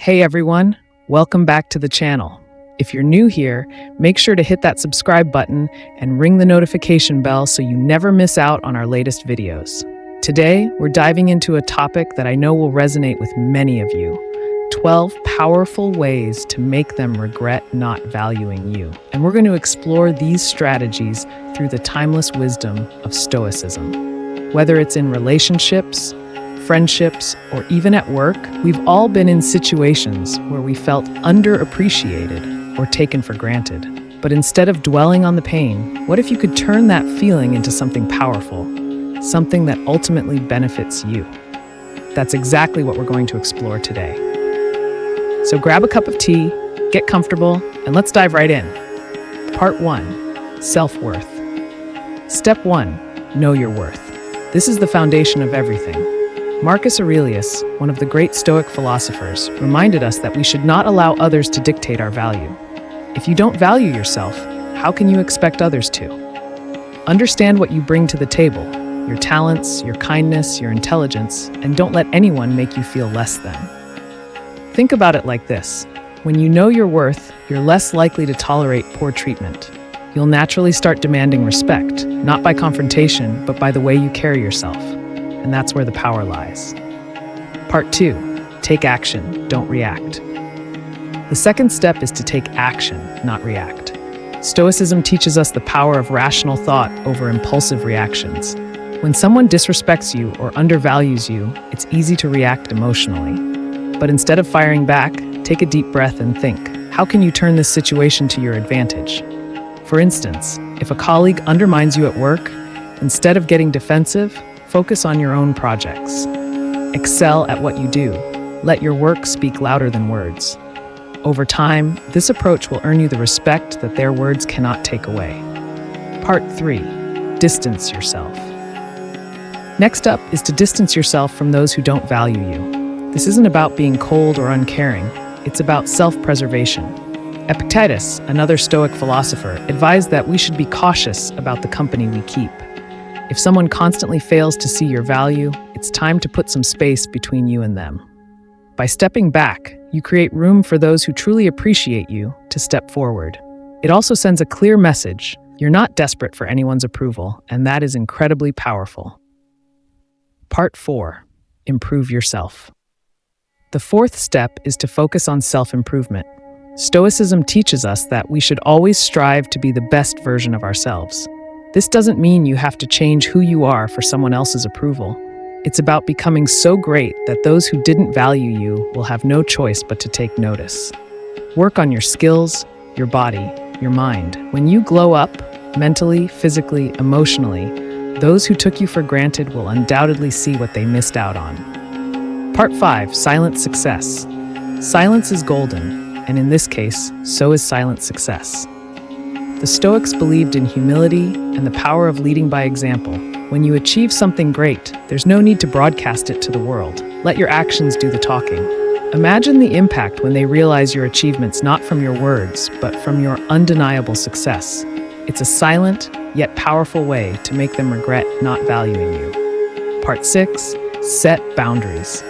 Hey everyone, welcome back to the channel. If you're new here, make sure to hit that subscribe button and ring the notification bell so you never miss out on our latest videos. Today, we're diving into a topic that I know will resonate with many of you: 12 powerful ways to make them regret not valuing you. And we're going to explore these strategies through the timeless wisdom of Stoicism. Whether it's in relationships, friendships, or even at work, we've all been in situations where we felt underappreciated or taken for granted. But instead of dwelling on the pain, what if you could turn that feeling into something powerful, something that ultimately benefits you? That's exactly what we're going to explore today. So grab a cup of tea, get comfortable, and let's dive right in. Part 1, Self-Worth. Step 1, Know Your Worth. This is the foundation of everything. Marcus Aurelius, one of the great Stoic philosophers, reminded us that we should not allow others to dictate our value. If you don't value yourself, how can you expect others to? Understand what you bring to the table, your talents, your kindness, your intelligence, and don't let anyone make you feel less than. Think about it like this. When you know your worth, you're less likely to tolerate poor treatment. You'll naturally start demanding respect, not by confrontation, but by the way you carry yourself. And that's where the power lies. Part 2, take action, don't react. The second step is to take action, not react. Stoicism teaches us the power of rational thought over impulsive reactions. When someone disrespects you or undervalues you, it's easy to react emotionally. But instead of firing back, take a deep breath and think, how can you turn this situation to your advantage? For instance, if a colleague undermines you at work, instead of getting defensive, focus on your own projects. Excel at what you do. Let your work speak louder than words. Over time, this approach will earn you the respect that their words cannot take away. Part 3, distance yourself. Next up is to distance yourself from those who don't value you. This isn't about being cold or uncaring. It's about self-preservation. Epictetus, another Stoic philosopher, advised that we should be cautious about the company we keep. If someone constantly fails to see your value, it's time to put some space between you and them. By stepping back, you create room for those who truly appreciate you to step forward. It also sends a clear message: you're not desperate for anyone's approval, and that is incredibly powerful. Part 4, improve yourself. The fourth step is to focus on self-improvement. Stoicism teaches us that we should always strive to be the best version of ourselves. This doesn't mean you have to change who you are for someone else's approval. It's about becoming so great that those who didn't value you will have no choice but to take notice. Work on your skills, your body, your mind. When you glow up, mentally, physically, emotionally, those who took you for granted will undoubtedly see what they missed out on. Part 5, silent success. Silence is golden, and in this case, so is silent success. The Stoics believed in humility and the power of leading by example. When you achieve something great, there's no need to broadcast it to the world. Let your actions do the talking. Imagine the impact when they realize your achievements not from your words, but from your undeniable success. It's a silent, yet powerful way to make them regret not valuing you. Part 6, set boundaries.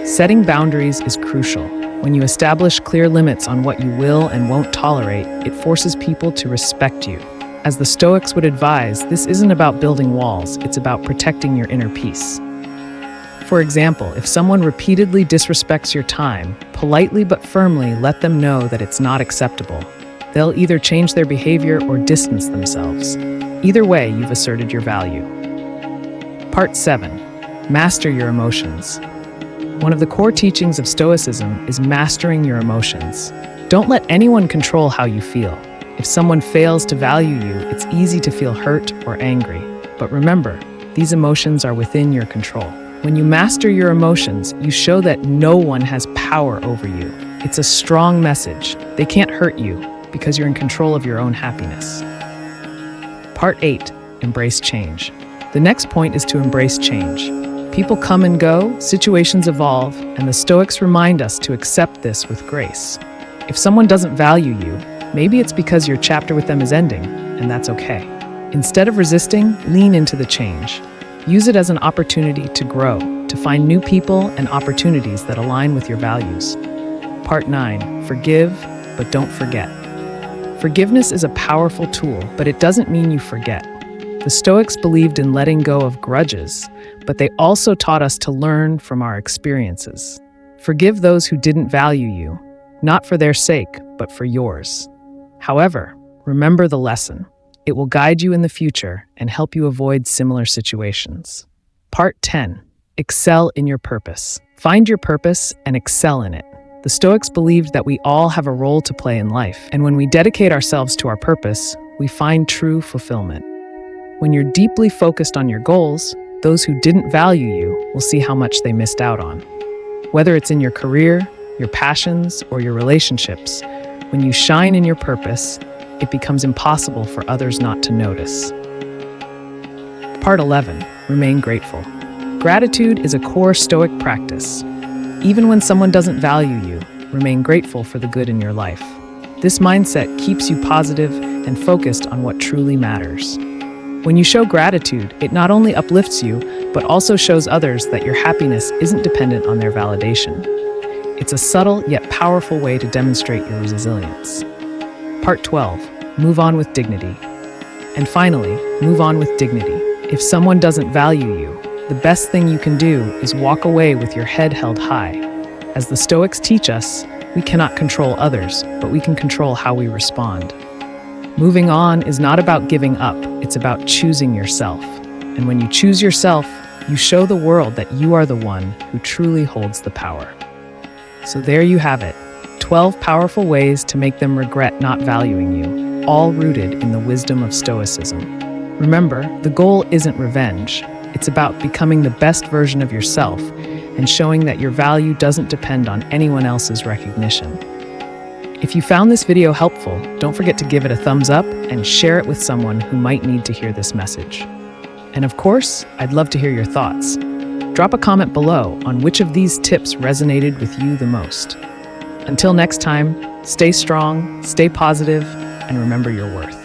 Setting boundaries is crucial. When you establish clear limits on what you will and won't tolerate, it forces people to respect you. As the Stoics would advise, this isn't about building walls, it's about protecting your inner peace. For example, if someone repeatedly disrespects your time, politely but firmly let them know that it's not acceptable. They'll either change their behavior or distance themselves. Either way, you've asserted your value. Part 7, master your emotions. One of the core teachings of Stoicism is mastering your emotions. Don't let anyone control how you feel. If someone fails to value you, it's easy to feel hurt or angry. But remember, these emotions are within your control. When you master your emotions, you show that no one has power over you. It's a strong message. They can't hurt you because you're in control of your own happiness. Part 8, embrace change. The next point is to embrace change. People come and go, situations evolve, and the Stoics remind us to accept this with grace. If someone doesn't value you, maybe it's because your chapter with them is ending, and that's okay. Instead of resisting, lean into the change. Use it as an opportunity to grow, to find new people and opportunities that align with your values. Part 9. Forgive, but don't forget. Forgiveness is a powerful tool, but it doesn't mean you forget. The Stoics believed in letting go of grudges, but they also taught us to learn from our experiences. Forgive those who didn't value you, not for their sake, but for yours. However, remember the lesson. It will guide you in the future and help you avoid similar situations. Part 10. Excel in your purpose. Find your purpose and excel in it. The Stoics believed that we all have a role to play in life, and when we dedicate ourselves to our purpose, we find true fulfillment. When you're deeply focused on your goals, those who didn't value you will see how much they missed out on. Whether it's in your career, your passions, or your relationships, when you shine in your purpose, it becomes impossible for others not to notice. Part 11. Remain grateful. Gratitude is a core Stoic practice. Even when someone doesn't value you, remain grateful for the good in your life. This mindset keeps you positive and focused on what truly matters. When you show gratitude, it not only uplifts you, but also shows others that your happiness isn't dependent on their validation. It's a subtle yet powerful way to demonstrate your resilience. Part 12. Move on with dignity. And finally, move on with dignity. If someone doesn't value you, the best thing you can do is walk away with your head held high. As the Stoics teach us, we cannot control others, but we can control how we respond. Moving on is not about giving up, it's about choosing yourself. And when you choose yourself, you show the world that you are the one who truly holds the power. So there you have it, 12 powerful ways to make them regret not valuing you, all rooted in the wisdom of Stoicism. Remember, the goal isn't revenge. It's about becoming the best version of yourself and showing that your value doesn't depend on anyone else's recognition. If you found this video helpful, don't forget to give it a thumbs up and share it with someone who might need to hear this message. And of course, I'd love to hear your thoughts. Drop a comment below on which of these tips resonated with you the most. Until next time, stay strong, stay positive, and remember your worth.